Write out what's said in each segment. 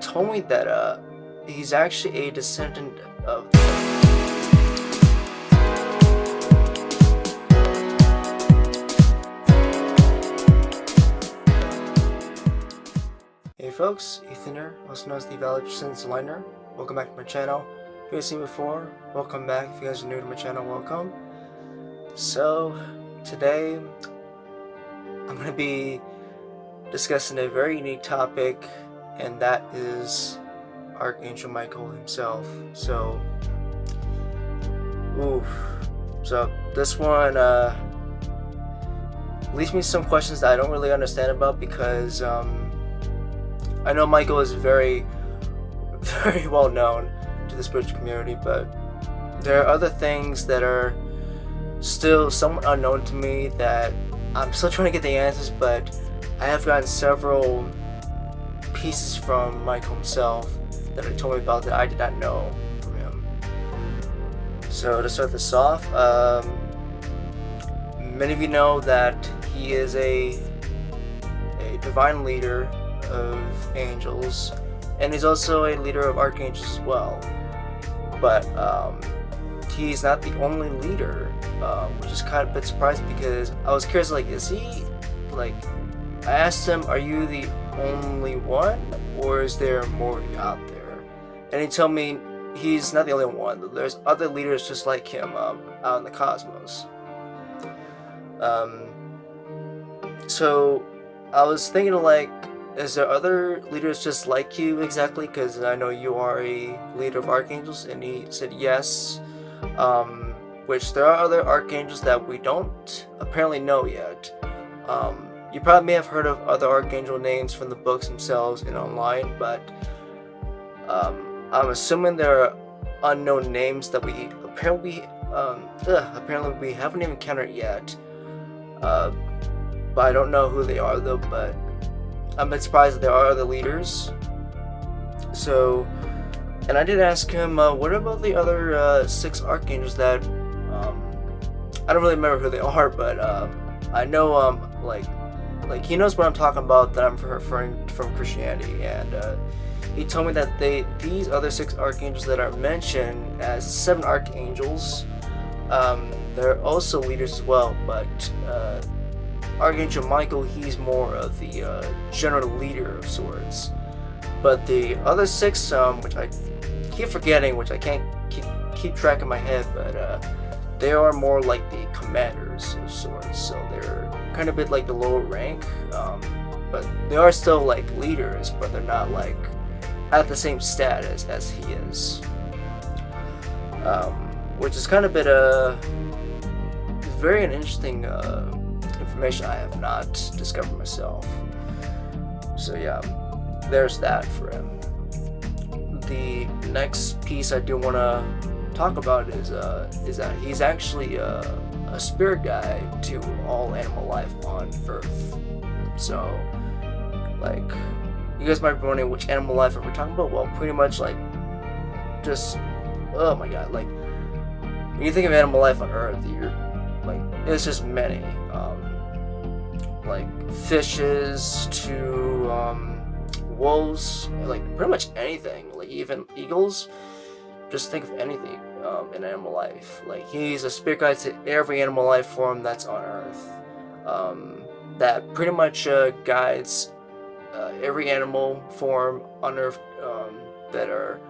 told me that he's actually a descendant of. Hey folks, Ethan here, also known as the Valid Sense Liner. Welcome back to my channel. If you guys seen me before, welcome back. If you guys are new to my channel, welcome. So today I'm going to be discussing a very unique topic, and that is Archangel Michael himself. So this one leaves me some questions that I don't really understand about, because I know Michael is very well known to the spiritual community, but there are other things that are still somewhat unknown to me that I'm still trying to get the answers, but I have gotten several pieces from Michael himself that he told me about that I did not know from him. So to start this off, many of you know that he is a divine leader of angels, and he's also a leader of archangels as well. But he's not the only leader, which is kind of a bit surprising, because I was curious, like, is he, like, I asked him, are you the only one, or is there more out there? And he told me he's not the only one. There's other leaders just like him out in the cosmos. So I was thinking, like, is there other leaders just like you exactly? Because I know you are a leader of archangels, and he said yes. Which there are other archangels that we don't apparently know yet. You probably may have heard of other archangel names from the books themselves and online, but I'm assuming there are unknown names that we apparently we haven't even encountered yet. But I don't know who they are though. But I'm a bit surprised that there are other leaders. So, and I did ask him, what about the other 6 archangels that I don't really remember who they are, but I know like he knows what I'm talking about, that I'm referring from Christianity, and he told me that these other 6 archangels that are mentioned as 7 archangels, they're also leaders as well, but Archangel Michael, he's more of the general leader of sorts. But the other 6, which I keep forgetting, which I can't keep track in my head, but they are more like the commanders of sorts. So they're kind of a bit like the lower rank, but they are still like leaders, but they're not like at the same status as he is. Which is kind of a bit very interesting information I have not discovered myself. So yeah, there's that for him. The next piece I do want to talk about is that he's actually a spirit guide to all animal life on Earth. So, like, you guys might be wondering, which animal life are we talking about? Well, pretty much like just, oh my god, like when you think of animal life on Earth, you're like, it's just many, like fishes to wolves, like pretty much anything, like even eagles. Just think of anything in animal life. Like, he's a spirit guide to every animal life form that's on Earth. That pretty much guides every animal form on Earth that are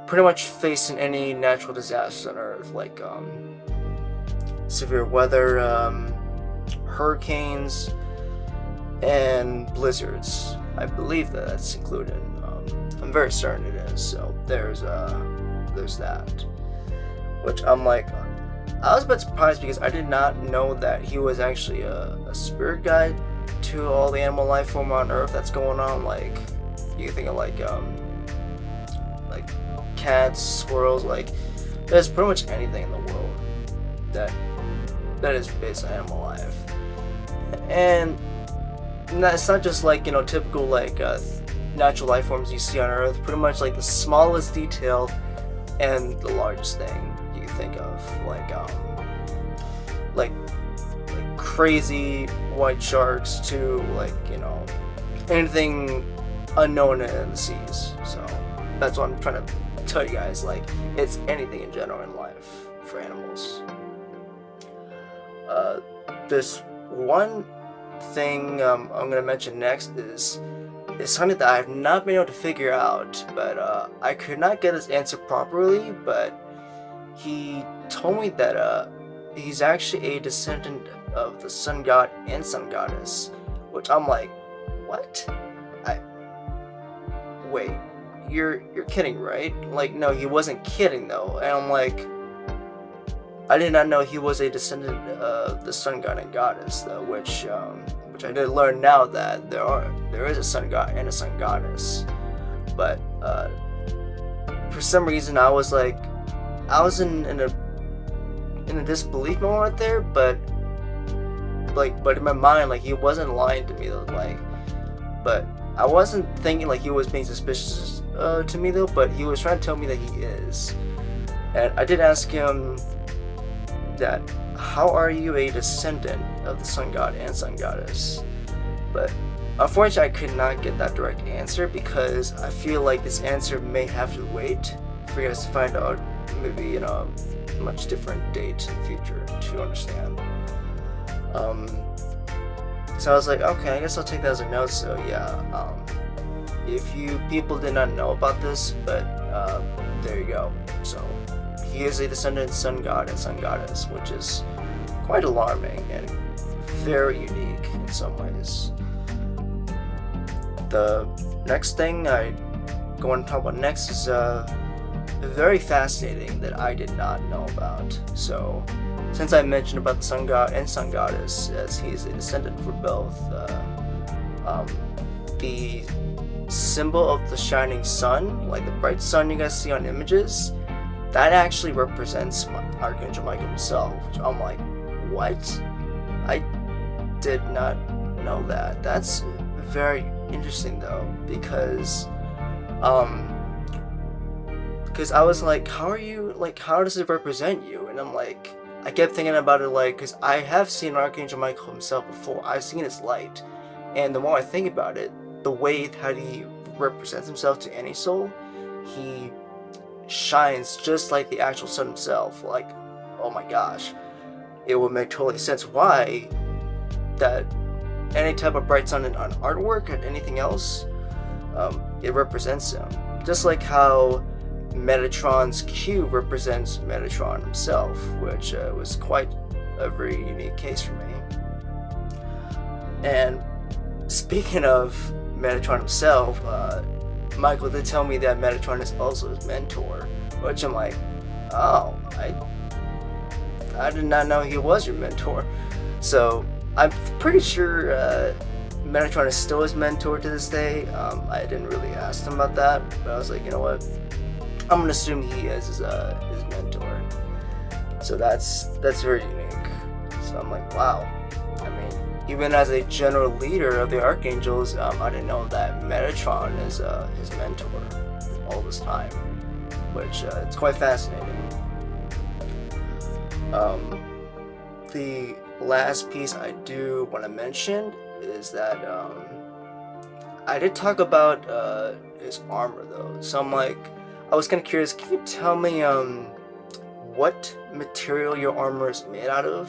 pretty much facing any natural disasters on Earth, like severe weather, hurricanes, and blizzards. I believe that's included. I'm very certain it is. So there's that. Which I'm like, I was a bit surprised, because I did not know that he was actually a spirit guide to all the animal life form on Earth that's going on. Like, you think of like cats, squirrels, like there's pretty much anything in the world that is based on animal life. And it's not just like, you know, typical like natural life forms you see on Earth. Pretty much like the smallest detail and the largest thing you can think of, like crazy white sharks to, like, you know, anything unknown in the seas. So that's what I'm trying to tell you guys. Like, it's anything in general in life for animals. This one thing I'm gonna mention next is something that I have not been able to figure out, but I could not get his answer properly. But he told me that he's actually a descendant of the sun god and sun goddess, which I'm like, what? Wait, you're kidding, right? Like, no, he wasn't kidding though. And I'm like, I did not know he was a descendant of the sun god and goddess though, which I did learn now that there is a sun god and a sun goddess. But for some reason I was in a disbelief moment right there, but in my mind, like, he wasn't lying to me though, like, but I wasn't thinking like he was being suspicious to me though, but he was trying to tell me that he is. And I did ask him that, how are you a descendant of the sun god and sun goddess? But unfortunately I could not get that direct answer, because I feel like this answer may have to wait for you guys to find out, maybe in a much different date in the future to understand. So I was like, okay, I guess I'll take that as a note. So yeah, if you people did not know about this, but there you go. So he is a descendant of sun god and sun goddess, which is quite alarming and very unique in some ways. The next thing I go on to talk about next is very fascinating that I did not know about. So since I mentioned about the sun god and sun goddess, as he is a descendant for both, the symbol of the shining sun, like the bright sun you guys see on images, that actually represents Archangel Michael himself, which I'm like, what? I did not know that. That's very interesting though, because I was like, how does it represent you? And I'm like, I kept thinking about it, like, because I have seen Archangel Michael himself before. I've seen his light, and the more I think about it, the way how he represents himself to any soul, he shines just like the actual sun himself. Like, oh my gosh, it would make totally sense why that any type of bright sun on artwork and anything else, it represents him. Just like how Metatron's cube represents Metatron himself, which was quite a very unique case for me. And speaking of Metatron himself, Michael did tell me that Metatron is also his mentor, which I'm like, oh, I did not know he was your mentor. So I'm pretty sure Metatron is still his mentor to this day. I didn't really ask him about that, but I was like, you know what, I'm gonna assume he is his mentor. So that's very unique. So I'm like, wow. I mean, even as a general leader of the Archangels, I didn't know that Metatron is his mentor all this time, which it's quite fascinating. The last piece I do want to mention is that I did talk about his armor though. So I'm like, I was kind of curious, can you tell me what material your armor is made out of?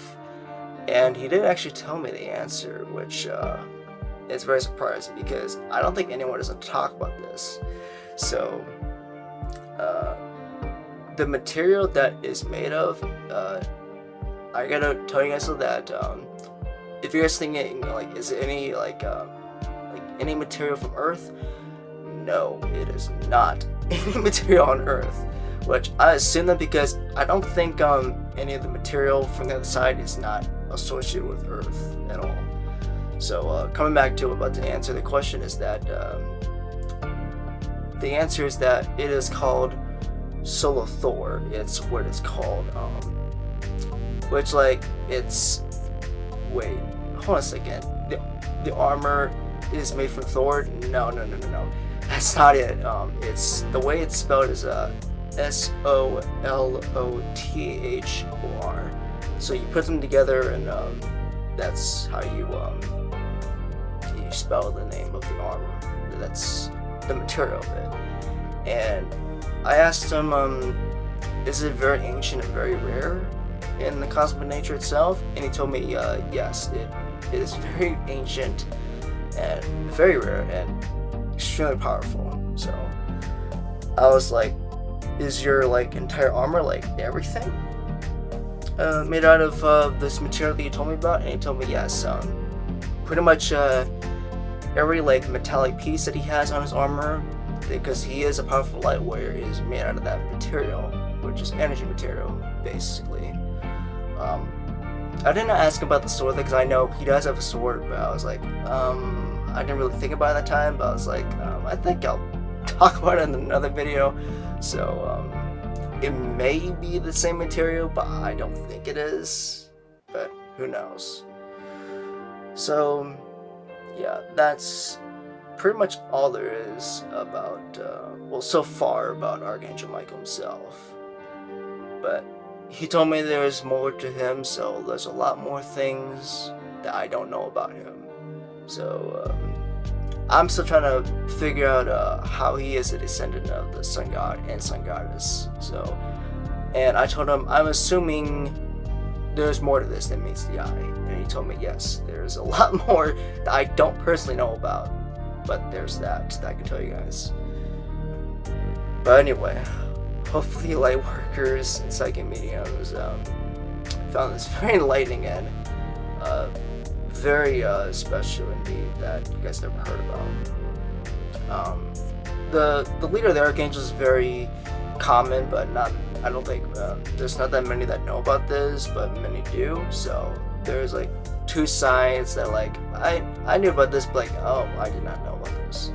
And he did actually tell me the answer, which is very surprising because I don't think anyone doesn't talk about this. So the material that is made of, I gotta tell you guys so that if you're guys thinking like, is it any like any material from Earth? No, it is not any material on Earth, which I assume that because I don't think any of the material from the other side is not associated with Earth at all. So coming back to about to answer the question is that the answer is that it is called Solo Thor. It's what it's called, which like it's wait, hold on a second. The armor is made from Thor? No. That's not it. It's the way it's spelled is SOLOTHOR. So you put them together, and that's how you spell the name of the armor, that's the material of it. And I asked him, is it very ancient and very rare in the cosmic nature itself? And he told me, yes, it is very ancient and very rare and extremely powerful. So I was like, is your like entire armor like everything made out of this material that you told me about? And he told me yes. Pretty much every like metallic piece that he has on his armor, because he is a powerful light warrior, is made out of that material, which is energy material, basically. I didn't ask about the sword because I know he does have a sword, but I was like, I didn't really think about it at that time, but I was like, I think I'll talk about it in another video. So it may be the same material, but I don't think it is, but who knows. So yeah, that's pretty much all there is about, well, so far about Archangel Michael himself. But he told me there's more to him, so there's a lot more things that I don't know about him. So I'm still trying to figure out how he is a descendant of the sun god and sun goddess. So, and I told him I'm assuming there's more to this than meets the eye, and he told me yes, there's a lot more that I don't personally know about, but there's that I can tell you guys. But anyway, hopefully light workers and psychic mediums found this very enlightening and very special indeed that you guys never heard about. The leader of the Archangels is very common, but not, I don't think there's not that many that know about this, but many do. So there's like two sides that like I knew about this, but like, oh, I did not know about this.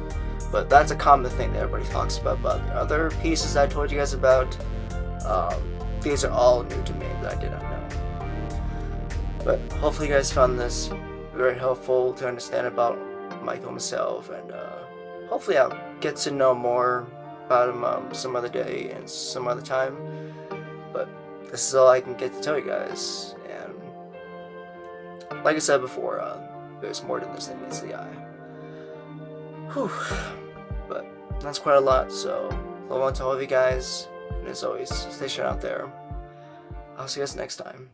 But that's a common thing that everybody talks about. But the other pieces I told you guys about, these are all new to me that I did not know. But hopefully you guys found this very helpful to understand about Michael himself, and hopefully I'll get to know more about him some other day and some other time. But this is all I can get to tell you guys, and like I said before, there's more to this than meets the eye. Whew. But that's quite a lot, so love on to all of you guys, and as always, stay shut out there. I'll see you guys next time.